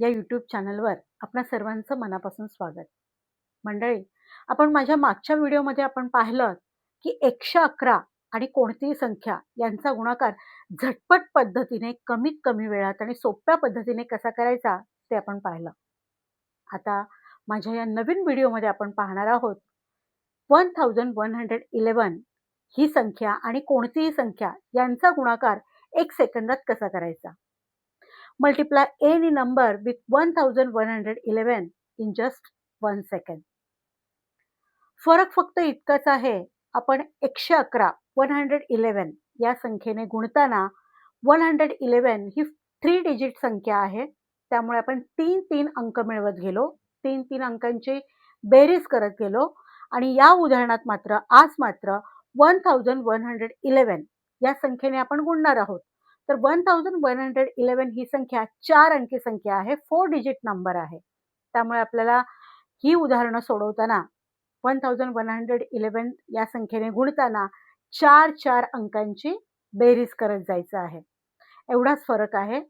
या यूट्यूब चॅनलवर आपणा सर्वांचं मनापासून स्वागत. मंडळी, आपण माझ्या मागच्या व्हिडिओमध्ये आपण पाहिलं की 111 आणि कोणतीही संख्या यांचा गुणाकार झटपट पद्धतीने कमीत कमी वेळात आणि सोप्या पद्धतीने कसा करायचा ते आपण पाहिलं. आता माझ्या या नवीन व्हिडिओमध्ये आपण पाहणार आहोत 1111 ही संख्या आणि कोणतीही संख्या यांचा गुणाकार 1 सेकंदात कसा करायचा. Multiply any number with 1111 in just 1 second. फरक फक्त इतकाच आहे, आपण 111 111 या संख्येने गुणताना 111 ही 3 डिजिट संख्या आहे, त्यामुळे आपण 3 अंक मिळवत गेलो, 3 अंकांची बेरीज करत गेलो आणि या उदाहरणात मात्र आज मात्र 1111 या संख्येने आपण गुणणार आहोत. तर 1111 ही संख्या 4 अंकी संख्या आहे, 4 डिजिट नंबर आहे. त्यामुळे आपल्याला ही उदाहरणं सोडवताना 1111 या संख्येने गुणताना 4 अंकांची बेरीज करत जायचं आहे. एवढाच फरक आहे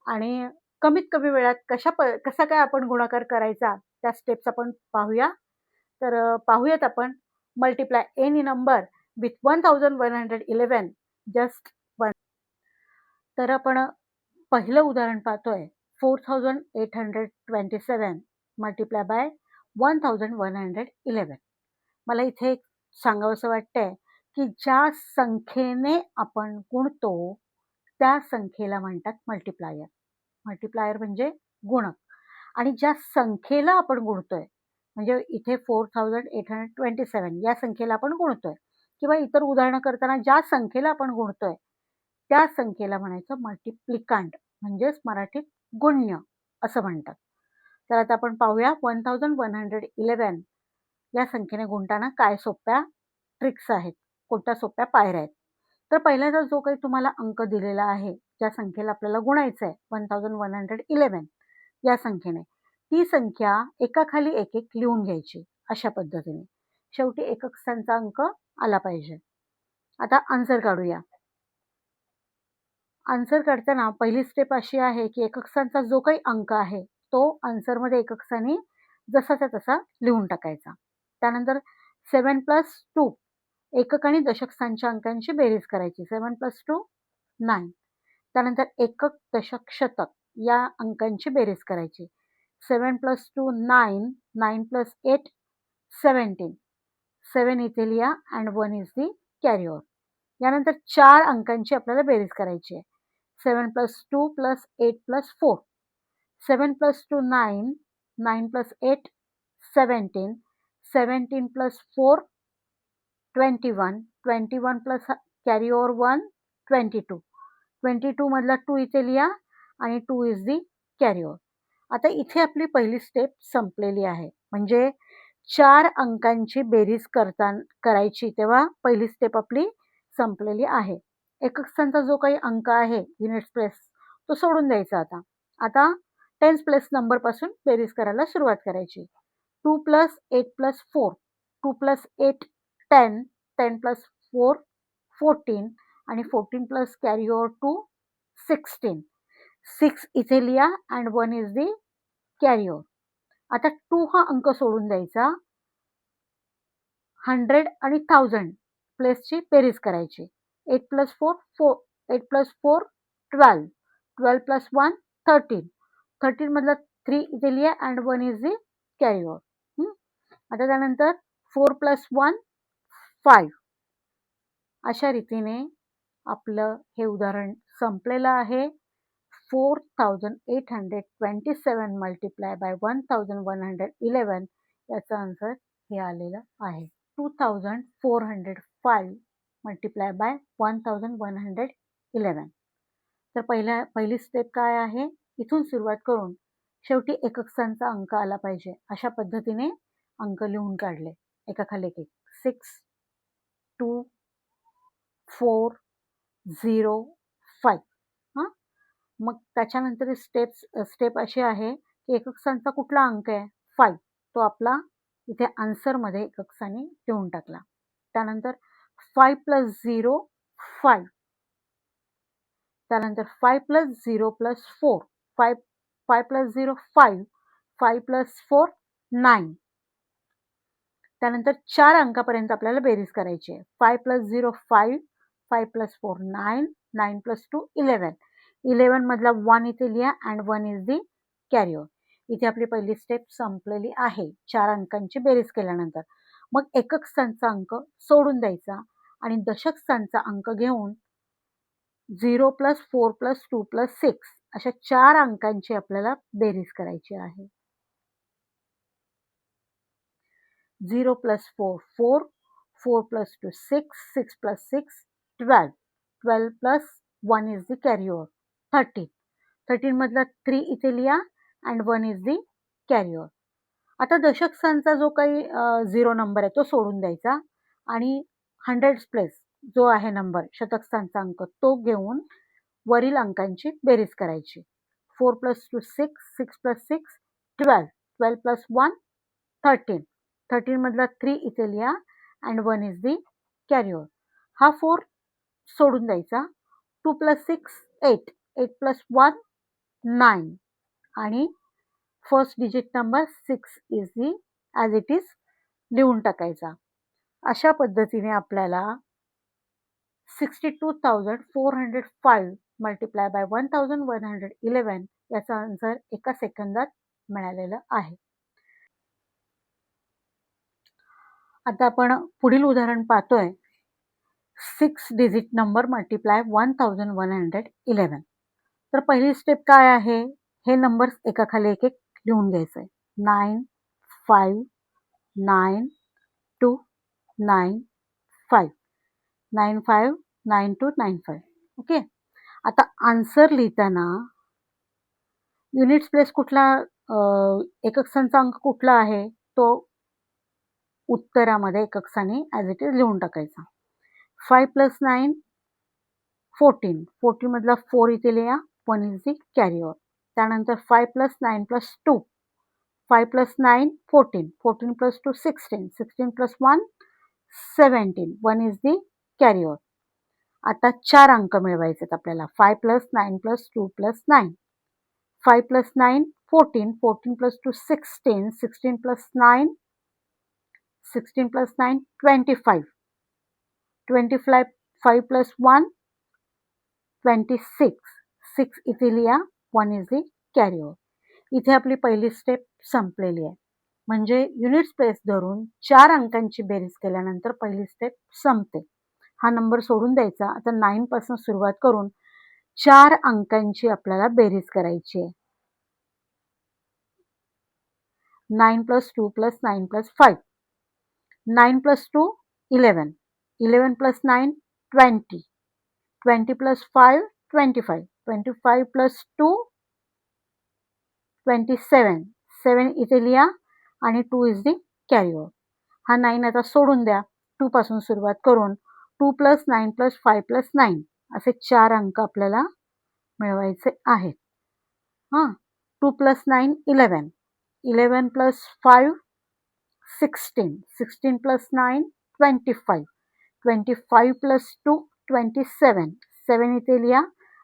आणि कमीत कमी वेळात कसा काय आपण गुणाकार करायचा त्या स्टेप्स आपण पाहूया. तर पाहूयात आपण multiply any number with 1111 just 1. तर आपण पहिलं उदाहरण पाहतोय 4827 मल्टिप्लाय बाय 1111. मला इथे एक सांगावंसं वाटतंय की ज्या संख्येने आपण गुणतो त्या संख्येला म्हणतात मल्टिप्लायर. मल्टिप्लायर म्हणजे गुणक. आणि ज्या संख्येला आपण गुणतोय म्हणजे इथे 4827 या संख्येला आपण गुणतोय किंवा इतर उदाहरणं करताना ज्या संख्येला आपण गुणतोय त्या संख्येला म्हणायचं मल्टिप्लिकांट, म्हणजेच मराठीत गुण्य असं म्हणतात. तर आता आपण पाहूया 1111 या संख्येने गुणताना काय सोप्या ट्रिक्स आहेत, कोणत्या सोप्या पायऱ्या आहेत. तर पहिल्यांदा जो काही तुम्हाला अंक दिलेला आहे, ज्या संख्येला आपल्याला गुणायचं आहे 1111 या संख्येने, ती संख्या एकाखाली एक लिहून घ्यायची अशा पद्धतीने. शेवटी एकक स्थानचा अंक आला पाहिजे. आता आन्सर काढूया. आन्सर काढताना पहिली स्टेप अशी आहे की एकक स्थानचा जो काही अंक आहे तो आन्सरमध्ये एकक स्थानी जसाचा तसा लिहून टाकायचा. त्यानंतर 7+2 एकक आणि दशक स्थानच्या अंकांची बेरीज करायची. 7+2 9. त्यानंतर एकक दशक शतक या अंकांची बेरीज करायची. 7+2 9, 9+8 17. 7 इथे लिहा and 1 is the carry over. यानंतर 4 अंकांची आपल्याला बेरीज करायची आहे. 7+2 + 8 + 4. 7+2 9, 9+8 17, 17 + 4 21, 21 प्लस कॅरी ओव्हर 1 22. 22 मधला 2 इथे लिहा आणि 2 इज दी कॅरी ओव्हर. आता इथे आपली पहिली स्टेप संपलेली आहे. म्हणजे 4 अंकांची बेरीज करायची तेव्हा पहिली स्टेप आपली संपलेली आहे. एकक स्थानचा जो काही अंक आहे युनिट्स प्लेस तो सोडून द्यायचा. आता टेन्स प्लेस नंबर पासून बेरीज करायला सुरुवात करायची. 2 + 8 + 4, 2 + 8 10, 10 + 4 14 आणि 14 प्लस कॅरी ओव्हर 2 16. 6 इथे लिहा and 1 is the carry over. आता 2 हा अंक सोडून द्यायचा. 100 आणि 1000 प्लेसची बेरीज करायची. 8 + 4 4, 8 + 4 12, 12 + 1 13, 13 मधला 3 इथे लिहा and 1 is the carry over. आता त्यानंतर 4 + 1 5. अशा रीतीने आपलं हे उदाहरण संपलेलं आहे. 4827 मल्टिप्लाय बाय 1111 याचं आन्सर हे आलेलं आहे. 2405 मल्टिप्लाय बाय 1111. तर पहिली स्टेप काय आहे, इथून सुरुवात करून शेवटी एकक स्थानचा अंक आला पाहिजे अशा पद्धतीने अंक लिहून काढले एकाखाली एक. 6 2 4 0 5. मग त्याच्यानंतर स्टेप अशी आहे की एकक स्थानचा कुठला अंक आहे 5, तो आपला इथे आन्सरमध्ये एकक स्थानी लिहून टाकला. त्यानंतर 5 + 0 5. त्यानंतर 5 + 0 + 4, 5 5 + 0 5, 5 + 4 9. त्यानंतर 4 अंकापर्यंत आपल्याला बेरीज करायची आहे. 5 + 0 5, 5 + 4 9, 9 + 2 11. 11 मधला 1 इथे लिहा अँड 1 इज दी कॅरियर. इथे आपली पहिली स्टेप संपलेली आहे 4 अंकांची बेरीज केल्यानंतर. मग एकक स्थानचा अंक सोडून द्यायचा आणि दशक स्थानचा अंक घेऊन 0 + 4 + 2 + 6 अशा 4 अंकांची आपल्याला बेरीज करायची आहे. 0 + 4 4, 4 + 2 6, 6 + 6 12, 12 + 1 इज दी कॅरियर 13. 13 मधला 3 इथे लिहा अँड 1 इज दी कॅरियर. आता दशक स्थानचा जो काही 0 नंबर आहे तो सोडून द्यायचा आणि 100 प्लेस जो आहे नंबर शतक स्थानचा अंक तो घेऊन वरील अंकांची बेरीज करायची. 4 + 2 6, 6 + 6 12, 12 + 1 13. 13 मधला 3 इथे लिहा अँड 1 इज दी कॅरियर. हा 4 सोडून द्यायचा. 2 + 6 8, 8 + 1 9 आणि first digit number 6 is the as it is लिहून टाकायचा. अशा पद्धतीने आपल्याला 62,405 मल्टिप्लाय बाय 1111 याचा आन्सर एका सेकंदात मिळालेलं आहे. आता आपण पुढील उदाहरण पाहतोय. 6 डिजिट नंबर मल्टिप्लाय 1111. तर पहिली स्टेप काय आहे? हे नंबर्स एकाखाली एक एक लिहून घ्यायचं आहे. 9 5 9 2 9 5 9 5 9 2 9 5. ओके. आता आन्सर लिहिताना युनिट्स प्लेस कुठला एकक स्थानचा अंक कुठला आहे तो उत्तरामध्ये एकक स्थानी ॲज इट इज लिहून टाकायचा. 5 + 9 14. 14 मधला 4 इथे लिहा 1 इज दी कॅरियर. त्यानंतर 5 + 9 + 2, 5 + 9 14, 14 + 2 16, 16 + 1 17, 1 इज दी कॅरियर. आता 4 अंक मिळवायचे आहेत आपल्याला. 5 + 9 + 2 + 9, 5 + 9 14, 14 + 2 16, 16 + 9 16 + 9 25, 25 + 1 26, 6 इथे लिहा 1 इज दी कॅरियर. इथे आपली पहिली स्टेप संपलेली आहे. म्हणजे युनिट्स प्लेस धरून 4 अंकांची बेरीज केल्यानंतर पहिली स्टेप संपते. हा नंबर सोडून द्यायचा. आता 9 पासून सुरुवात करून 4 अंकांची आपल्याला बेरीज करायची आहे. 9 + 2 + 9 + 5, 9 + 2 11, 11 + 9 20, 20 + 5 25, 25 + 2 27, 7 इथे लिहा आणि 2 इज दी कॅरियर. हा 9 आता सोडून द्या. 2 पासून सुरुवात करून 2 + 9 + 5 + 9 असे 4 अंक आपल्याला मिळवायचे आहेत. 2 + 9 11, 11 + 5 16, 16 + 9 25, 25 + 2 27, 7 इथे लिहा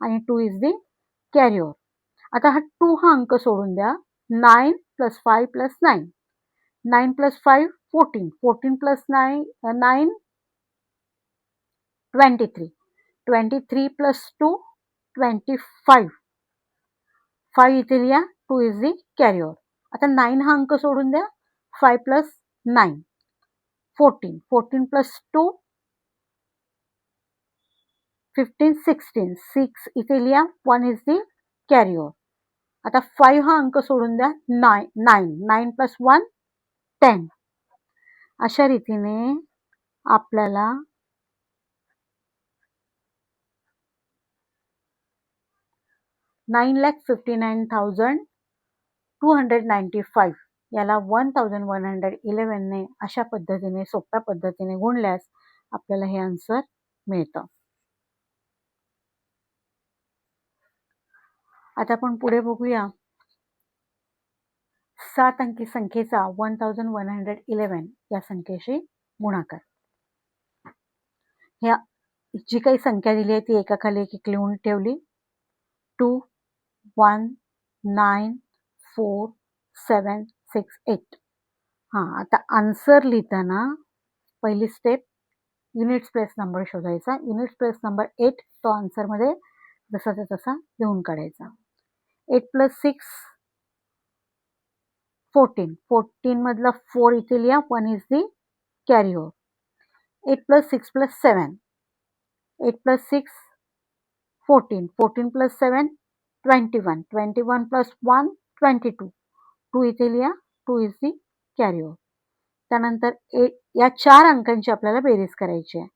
आणि 2 इज दी कॅरियर. आता हा 2 हा अंक सोडून द्या. 9 + 5 + 9, 9 + 5 14, 14 + 9 23, 23 + 2 25, 5 इथे लिहा 2 इज दी कॅरियर. आता 9 हा अंक सोडून द्या. 5 + 9 14, 14 + 2 15 16, 6 इथे लिहा 1 इज दी कॅरियर. आता 5 हा अंक सोडून द्या. 9 9 + 1 10. अशा रीतीने आपल्याला 9,59,295 याला 1111 ने अशा पद्धतीने सोप्या पद्धतीने गुणल्यास आपल्याला हे आन्सर मिळतं. आता आपण पुढे बघूया 7 अंकी संख्येचा 1111 या संख्येशी गुणाकार. ह्या जी काही संख्या दिली आहे ती एकाखाली एक लिहून ठेवली. 2 1 9 4 7 6 8. हां, आता आन्सर लिहिताना पहिली स्टेप युनिट्स प्लेस नंबर शोधायचा. युनिट्स प्लेस नंबर 8 तो आन्सरमध्ये जसाचा तसा लिहून काढायचा. 8 + 6 14. 14 मधला 4 इथे लिहा. 1 इज दी कॅरी ओव्हर. 8 + 6 + 7. 8 + 6 14. 14 + 7 21. 21 + 1 22. 2 इथे लिहा. 2 इज दी कॅरी ओव्हर. त्यानंतर या 4 अंकांची आपल्याला बेरीज करायची आहे.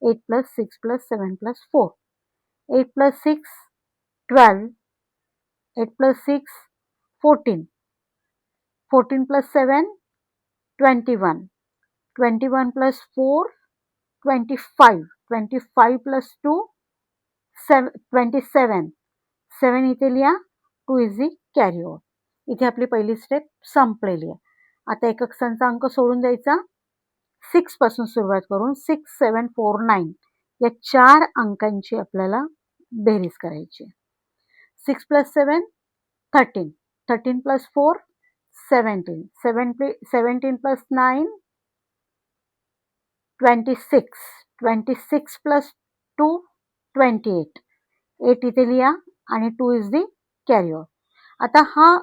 8 + 6 + 7 + 4. 8 + 6 12. 8 + 6 14. 14 + 7 21. 21 + 4 25. 25 + 2 27. 7 इथे लिहा. 2 इज दी कॅरी ओव्हर. इथे आपली पहिली स्टेप संपलेली आहे. आता एकक संचा अंक सोडून द्यायचा. 6 पासून सुरुवात करून 6 7 4 9 या 4 अंकांची आपल्याला बेरीज करायची. 6 + 7 13. 13 + 4 17. 17 + 9 26. 26 + 2 28. 8 इथे लिहा आणि 2 इज दी कॅरी ओव्हर. आता हा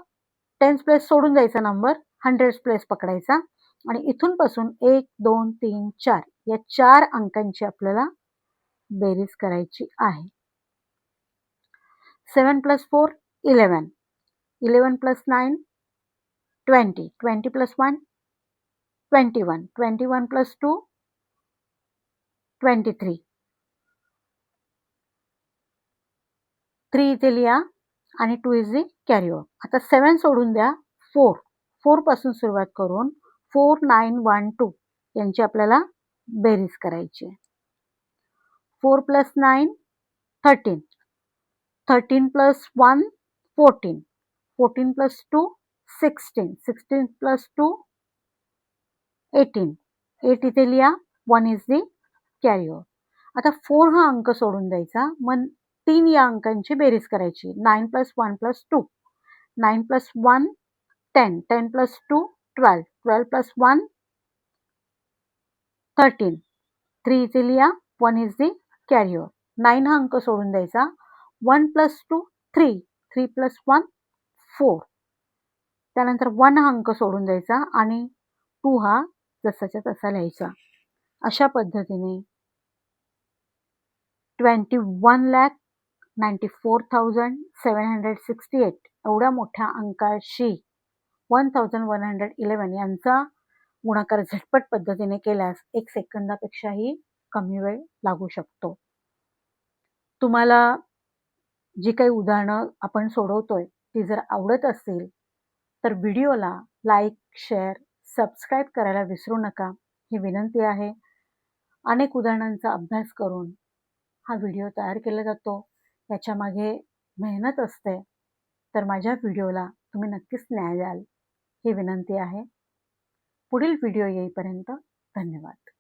10th प्लेस सोडून द्यायचा नंबर, 100th प्लेस पकडायचा आणि इथून पासून 1 2 3 4 या 4 अंकांची आपल्याला बेरीज करायची आहे. 7 + 4 11. 11 + 9 20. 20 + 1 21. 21 + 2 23. 3 इथे लिहा आणि 2 इज दी कॅरी ओव्हर. आता 7 सोडून द्या. 4. 4 पासून सुरुवात करून 4 9 1 2 यांची आपल्याला बेरीज करायची आहे. 4 + 9 13. 13 + 1 14. 14 + 2 16. 16 + 2 18. 8 इथे लिहा. 1 इज दी कॅरी ओव्हर. आता 4 हा अंक सोडून द्यायचा. मग 3 या अंकांची बेरीज करायची. 9 + 1 + 2. 9 + 1 10. 10 + 2 12. 12 + 1 13. 3 इथे लिहा. 1 इज दी कॅरी ओव्हर. 9 हा अंक सोडून द्यायचा. 1 + 2 3. 3 + 1 4. त्यानंतर 1 हा अंक सोडून द्यायचा आणि 2 हा जसाच्या तसा लिहायचा. अशा पद्धतीने 21,94,768 एवढ्या मोठ्या अंकाशी 1111 यांचा गुणाकार झटपट पद्धतीने केल्यास 1 सेकंदापेक्षाही कमी वेळ लागू शकतो. तुम्हाला जी काही उदाहरणं आपण सोडवतोय ती जर आवडत असतील तर व्हिडिओला लाईक, शेअर, सबस्क्राईब करायला विसरू नका, ही विनंती आहे. अनेक उदाहरणांचा अभ्यास करून हा व्हिडिओ तयार केला जातो. याच्यामागे मेहनत असते. तर माझ्या व्हिडिओला तुम्ही नक्कीच न्याय द्याल ही विनंती आहे. पुढील व्हिडिओ येईपर्यंत धन्यवाद.